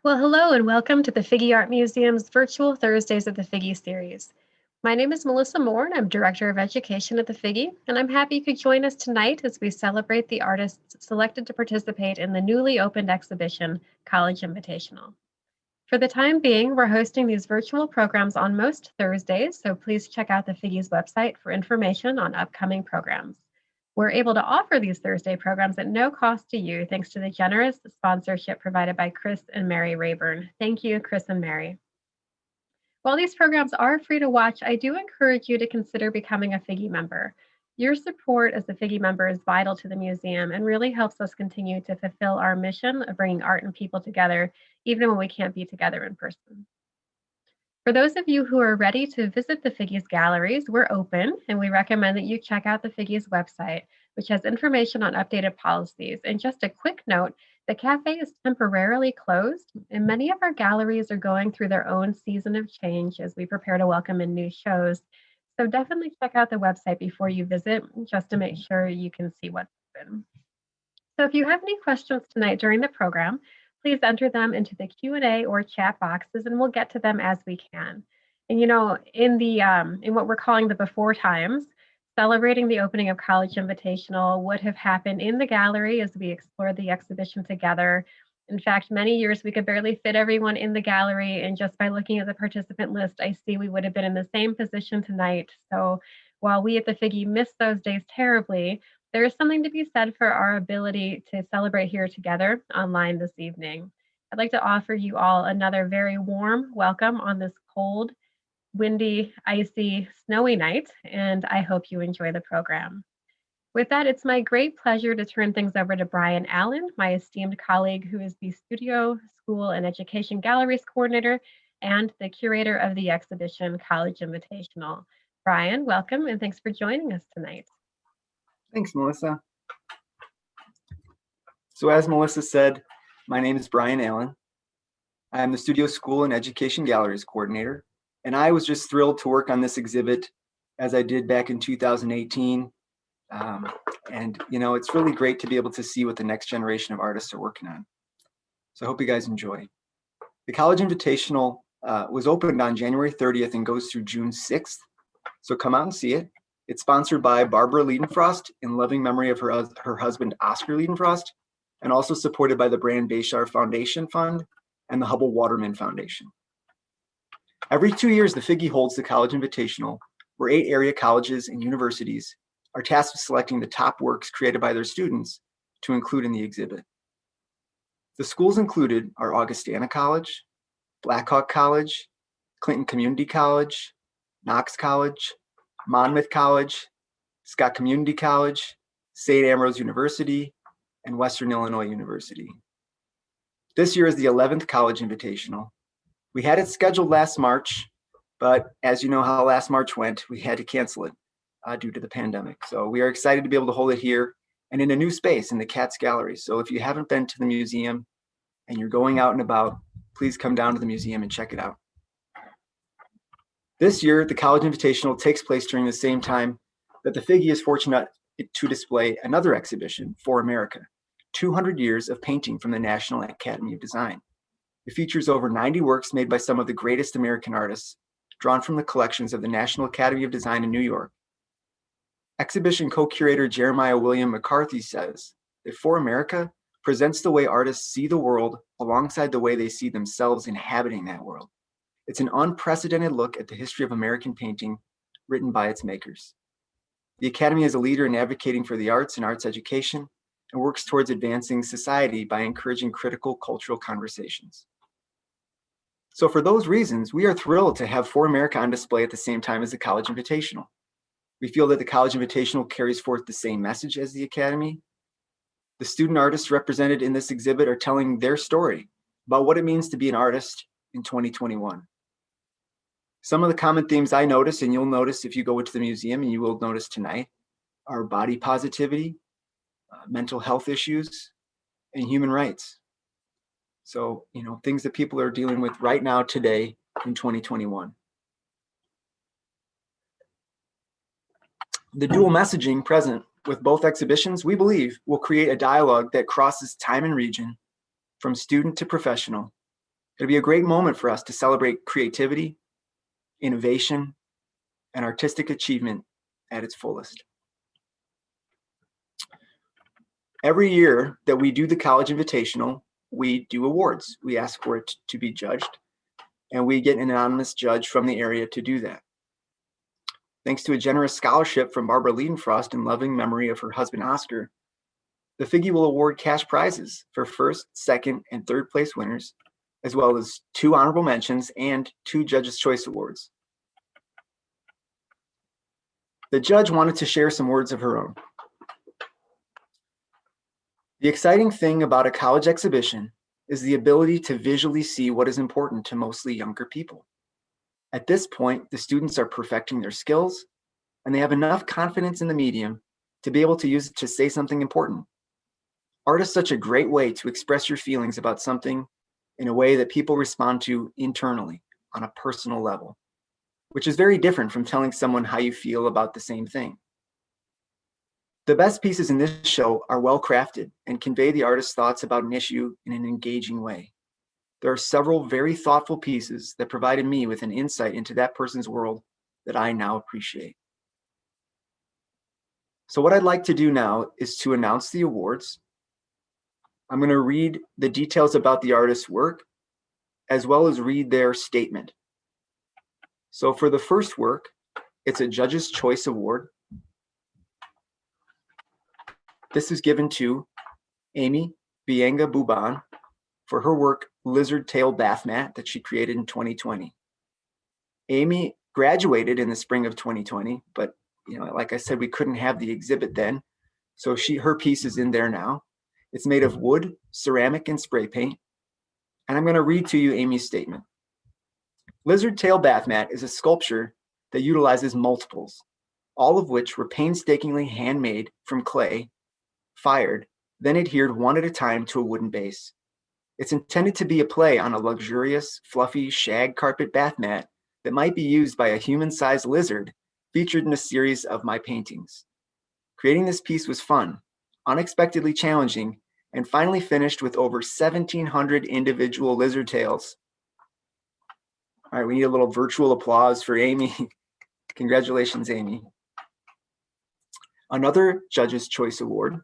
Well, hello and welcome to the Figge Art Museum's virtual Thursdays of the Figge series. My name is Melissa Moore and I'm Director of Education at the Figge, and I'm happy you could join us tonight as we celebrate the artists selected to participate in the newly opened exhibition, College Invitational. For the time being, we're hosting these virtual programs on most Thursdays, so please check out the Figge's website for information on upcoming programs. We're able to offer these Thursday programs at no cost to you thanks to the generous sponsorship provided by Chris and Mary Rayburn. Thank you, Chris and Mary. While these programs are free to watch, I do encourage you to consider becoming a Figge member. Your support as a Figge member is vital to the museum and really helps us continue to fulfill our mission of bringing art and people together, even when we can't be together in person. For those of you who are ready to visit the Figge's galleries, we're open and we recommend that you check out the Figge's website, which has information on updated policies. And just a quick note, the cafe is temporarily closed and many of our galleries are going through their own season of change as we prepare to welcome in new shows. So definitely check out the website before you visit just to make sure you can see what's open. So if you have any questions tonight during the program, please enter them into the Q&A or chat boxes and we'll get to them as we can. And in what we're calling the before times, celebrating the opening of College Invitational would have happened in the gallery as we explored the exhibition together. In fact, many years we could barely fit everyone in the gallery, and just by looking at the participant list, I see we would have been in the same position tonight. So while we at the Figge miss those days terribly, there is something to be said for our ability to celebrate here together online this evening. I'd like to offer you all another very warm welcome on this cold, windy, icy, snowy night, and I hope you enjoy the program. With that, it's my great pleasure to turn things over to Brian Allen, my esteemed colleague who is the Studio, School, and Education Galleries Coordinator and the curator of the exhibition College Invitational. Brian, welcome and thanks for joining us tonight. Thanks, Melissa. So as Melissa said, my name is Brian Allen. I am the Studio, School, and Education Galleries Coordinator, and I was just thrilled to work on this exhibit as I did back in 2018. And it's really great to be able to see what the next generation of artists are working on. So I hope you guys enjoy. The College Invitational was opened on January 30th and goes through June 6th. So come out and see it. It's sponsored by Barbara Liedenfrost in loving memory of her husband, Oscar Liedenfrost, and also supported by the Brand Bashar Foundation Fund and the Hubble Waterman Foundation. Every 2 years, the Figge holds the College Invitational, where 8 area colleges and universities are tasked with selecting the top works created by their students to include in the exhibit. The schools included are Augustana College, Blackhawk College, Clinton Community College, Knox College, Monmouth College, Scott Community College, St. Ambrose University, and Western Illinois University. This year is the 11th College Invitational. We had it scheduled last March, but as you know how last March went, we had to cancel it due to the pandemic. So we are excited to be able to hold it here and in a new space in the Katz Gallery. So if you haven't been to the museum and you're going out and about, please come down to the museum and check it out. This year, the College Invitational takes place during the same time that the Figge is fortunate to display another exhibition, For America, 200 Years of Painting from the National Academy of Design. It features over 90 works made by some of the greatest American artists, drawn from the collections of the National Academy of Design in New York. Exhibition co-curator Jeremiah William McCarthy says that For America presents the way artists see the world alongside the way they see themselves inhabiting that world. It's an unprecedented look at the history of American painting written by its makers. The Academy is a leader in advocating for the arts and arts education and works towards advancing society by encouraging critical cultural conversations. So for those reasons, we are thrilled to have For America on display at the same time as the College Invitational. We feel that the College Invitational carries forth the same message as the Academy. The student artists represented in this exhibit are telling their story about what it means to be an artist in 2021. Some of the common themes I notice, and you'll notice if you go into the museum, and you will notice tonight, are body positivity, mental health issues, and human rights. So, things that people are dealing with right now today in 2021. The dual messaging present with both exhibitions, we believe, will create a dialogue that crosses time and region, from student to professional, It'll be a great moment for us to celebrate creativity, innovation, and artistic achievement at its fullest. Every year that we do the College Invitational, we do awards. We ask for it to be judged, and we get an anonymous judge from the area to do that. Thanks to a generous scholarship from Barbara Liedenfrost in loving memory of her husband, Oscar, the Figge will award cash prizes for first, second, and third place winners, as well as 2 honorable mentions and 2 Judge's Choice Awards. The judge wanted to share some words of her own. The exciting thing about a college exhibition is the ability to visually see what is important to mostly younger people. At this point, the students are perfecting their skills, and they have enough confidence in the medium to be able to use it to say something important. Art is such a great way to express your feelings about something in a way that people respond to internally on a personal level, which is very different from telling someone how you feel about the same thing. The best pieces in this show are well crafted and convey the artist's thoughts about an issue in an engaging way. There are several very thoughtful pieces that provided me with an insight into that person's world that I now appreciate. So what I'd like to do now is to announce the awards. I'm going to read the details about the artist's work, as well as read their statement. So for the first work, it's a Judge's Choice Award. This is given to Amy Bienga Buban for her work Lizard Tail Bath Mat that she created in 2020. Amy graduated in the spring of 2020, but like I said, we couldn't have the exhibit then. So her piece is in there now. It's made of wood, ceramic, and spray paint. And I'm going to read to you Amy's statement. Lizard Tail Bath Mat is a sculpture that utilizes multiples, all of which were painstakingly handmade from clay, fired, then adhered one at a time to a wooden base. It's intended to be a play on a luxurious, fluffy shag carpet bath mat that might be used by a human-sized lizard featured in a series of my paintings. Creating this piece was fun, unexpectedly challenging, and finally finished with over 1,700 individual lizard tails. All right, we need a little virtual applause for Amy. Congratulations, Amy. Another Judge's Choice Award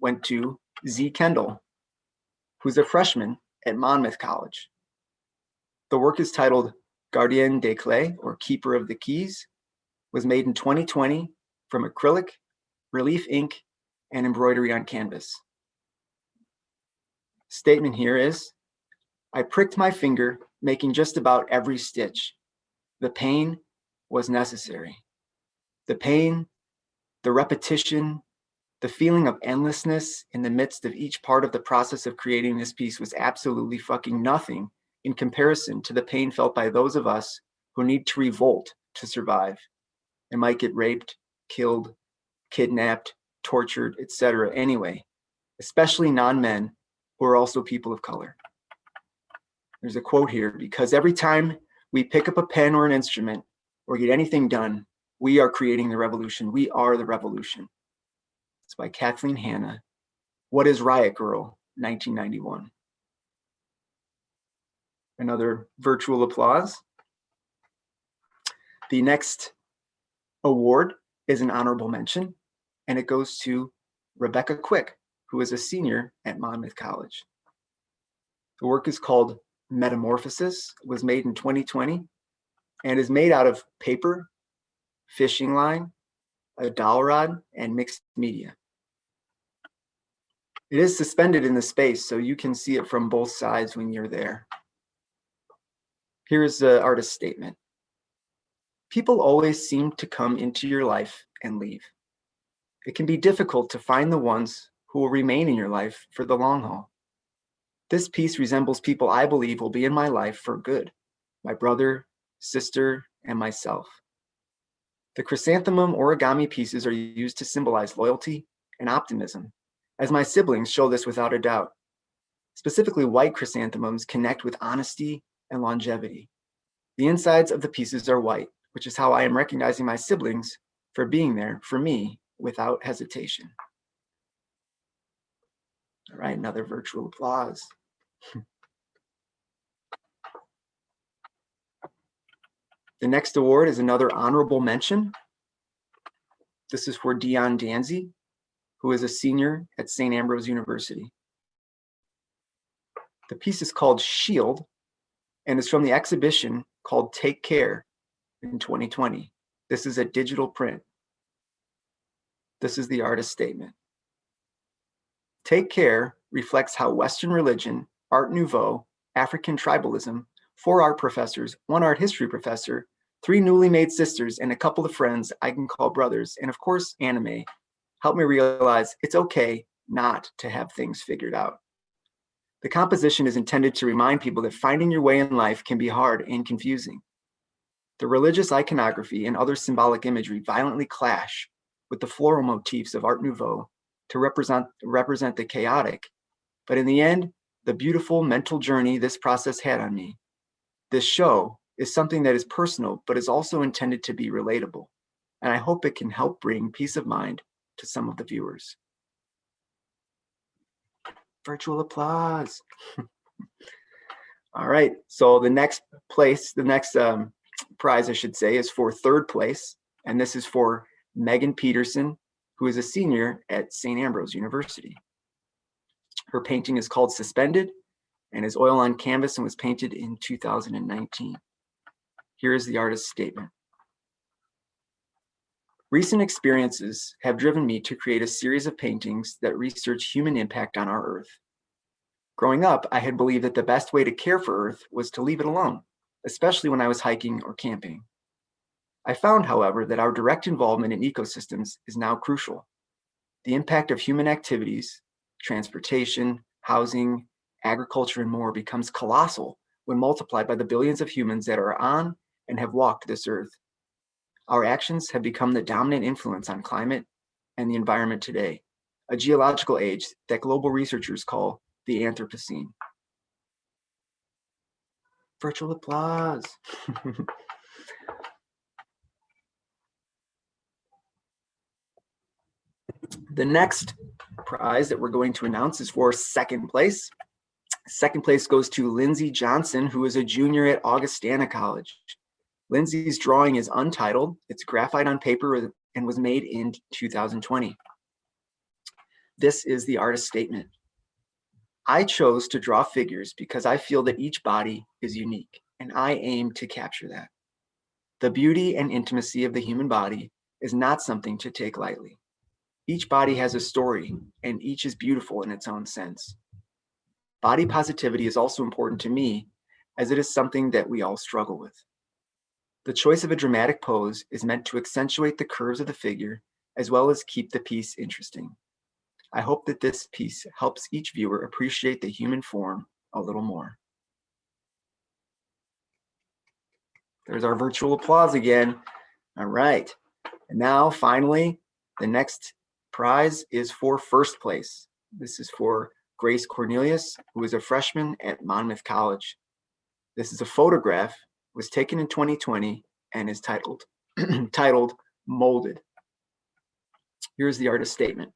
went to Z. Kendall, who's a freshman at Monmouth College. The work is titled Gardien des Clés, or Keeper of the Keys, was made in 2020 from acrylic, relief ink, and embroidery on canvas. Statement here is, I pricked my finger, making just about every stitch. The pain was necessary. The pain, the repetition, the feeling of endlessness in the midst of each part of the process of creating this piece was absolutely fucking nothing in comparison to the pain felt by those of us who need to revolt to survive and might get raped, killed, kidnapped, tortured, etc. anyway, especially non-men who are also people of color. There's a quote here, because every time we pick up a pen or an instrument or get anything done, we are creating the revolution. We are the revolution. It's by Kathleen Hanna. What is Riot Girl, 1991. Another virtual applause. The next award is an honorable mention, and it goes to Rebecca Quick, who is a senior at Monmouth College. The work is called Metamorphosis, was made in 2020, and is made out of paper, fishing line, a dowel rod, and mixed media. It is suspended in the space, so you can see it from both sides when you're there. Here's the artist's statement. People always seem to come into your life and leave. It can be difficult to find the ones who will remain in your life for the long haul. This piece resembles people I believe will be in my life for good, my brother, sister, and myself. The chrysanthemum origami pieces are used to symbolize loyalty and optimism, as my siblings show this without a doubt. Specifically, white chrysanthemums connect with honesty and longevity. The insides of the pieces are white, which is how I am recognizing my siblings for being there for me without hesitation. All right, another virtual applause. The next award is another honorable mention. This is for Dion Danzy, who is a senior at St. Ambrose University. The piece is called Shield and is from the exhibition called Take Care in 2020. This is a digital print. This is the artist's statement. Take Care reflects how Western religion, Art Nouveau, African tribalism, 4 art professors, 1 art history professor, 3 newly made sisters, and a couple of friends I can call brothers, and of course, anime, helped me realize it's okay not to have things figured out. The composition is intended to remind people that finding your way in life can be hard and confusing. The religious iconography and other symbolic imagery violently clash with the floral motifs of Art Nouveau to represent the chaotic, but in the end, the beautiful mental journey this process had on me. This show is something that is personal, but is also intended to be relatable, and I hope it can help bring peace of mind to some of the viewers. Virtual applause. All right, so the next prize, I should say, is for 3rd place, and this is for Megan Peterson, who is a senior at St. Ambrose University. Her painting is called Suspended and is oil on canvas and was painted in 2019. Here is the artist's statement. Recent experiences have driven me to create a series of paintings that research human impact on our Earth. Growing up, I had believed that the best way to care for Earth was to leave it alone, especially when I was hiking or camping. I found, however, that our direct involvement in ecosystems is now crucial. The impact of human activities, transportation, housing, agriculture, and more becomes colossal when multiplied by the billions of humans that are on and have walked this Earth. Our actions have become the dominant influence on climate and the environment today, a geological age that global researchers call the Anthropocene. Virtual applause. The next prize that we're going to announce is for 2nd place. 2nd place goes to Lindsay Johnson, who is a junior at Augustana College. Lindsay's drawing is untitled. It's graphite on paper and was made in 2020. This is the artist's statement. I chose to draw figures because I feel that each body is unique, and I aim to capture that. The beauty and intimacy of the human body is not something to take lightly. Each body has a story, and each is beautiful in its own sense. Body positivity is also important to me, as it is something that we all struggle with. The choice of a dramatic pose is meant to accentuate the curves of the figure, as well as keep the piece interesting. I hope that this piece helps each viewer appreciate the human form a little more. There's our virtual applause again. All right, and now finally, the next prize is for 1st place. This is for Grace Cornelius, who is a freshman at Monmouth College. This is a photograph, was taken in 2020 and is titled Molded. Here's the artist's statement.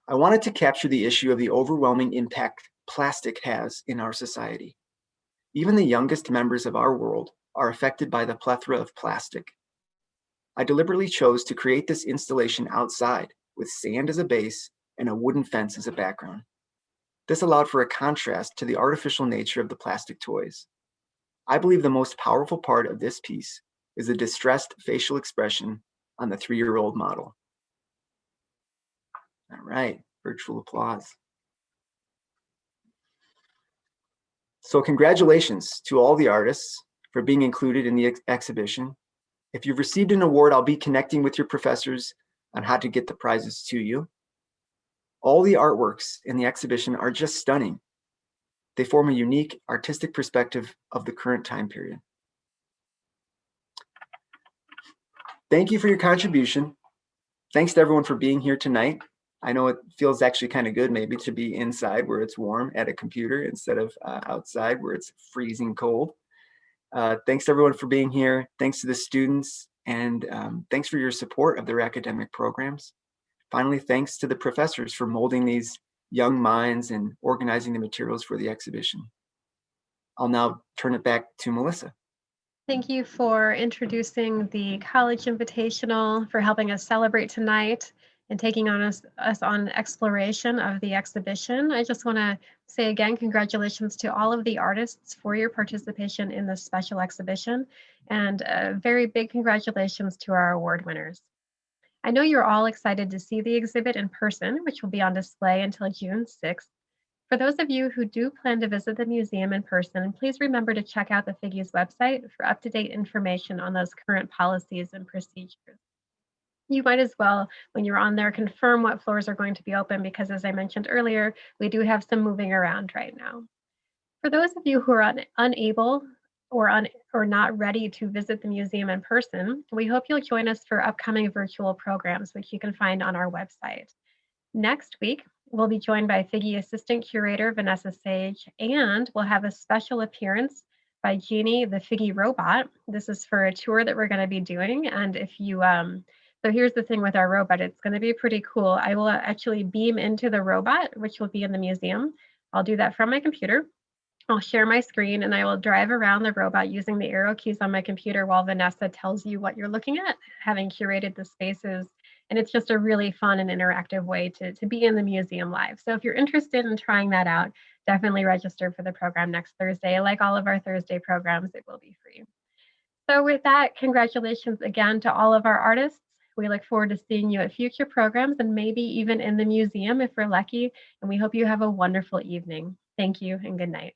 I wanted to capture the issue of the overwhelming impact plastic has in our society. Even the youngest members of our world are affected by the plethora of plastic. I deliberately chose to create this installation outside with sand as a base and a wooden fence as a background. This allowed for a contrast to the artificial nature of the plastic toys. I believe the most powerful part of this piece is the distressed facial expression on the 3-year-old model. All right, virtual applause. So congratulations to all the artists for being included in the exhibition. If you've received an award, I'll be connecting with your professors on how to get the prizes to you. All the artworks in the exhibition are just stunning. They form a unique artistic perspective of the current time period. Thank you for your contribution. Thanks to everyone for being here tonight. I know it feels actually kind of good maybe to be inside where it's warm at a computer instead of outside where it's freezing cold. Thanks to everyone for being here. Thanks to the students, and thanks for your support of their academic programs. Finally, thanks to the professors for molding these young minds and organizing the materials for the exhibition. I'll now turn it back to Melissa. Thank you for introducing the College Invitational, for helping us celebrate tonight and taking us on exploration of the exhibition. I just want to say again, congratulations to all of the artists for your participation in this special exhibition, and a very big congratulations to our award winners. I know you're all excited to see the exhibit in person, which will be on display until June 6th. For those of you who do plan to visit the museum in person, please remember to check out the Figge's website for up-to-date information on those current policies and procedures. You might as well, when you're on there, confirm what floors are going to be open because, as I mentioned earlier, we do have some moving around right now. For those of you who are unable or not ready to visit the museum in person, we hope you'll join us for upcoming virtual programs, which you can find on our website. Next week, we'll be joined by Figge Assistant Curator Vanessa Sage, and we'll have a special appearance by Jeannie, the Figge robot. This is for a tour that we're going to be doing, and if you so here's the thing with our robot, it's going to be pretty cool. I will actually beam into the robot, which will be in the museum. I'll do that from my computer. I'll share my screen and I will drive around the robot using the arrow keys on my computer while Vanessa tells you what you're looking at, having curated the spaces. And it's just a really fun and interactive way to be in the museum live. So if you're interested in trying that out, definitely register for the program next Thursday. Like all of our Thursday programs, it will be free. So with that, congratulations again to all of our artists. We look forward to seeing you at future programs and maybe even in the museum if we're lucky. And we hope you have a wonderful evening. Thank you and good night.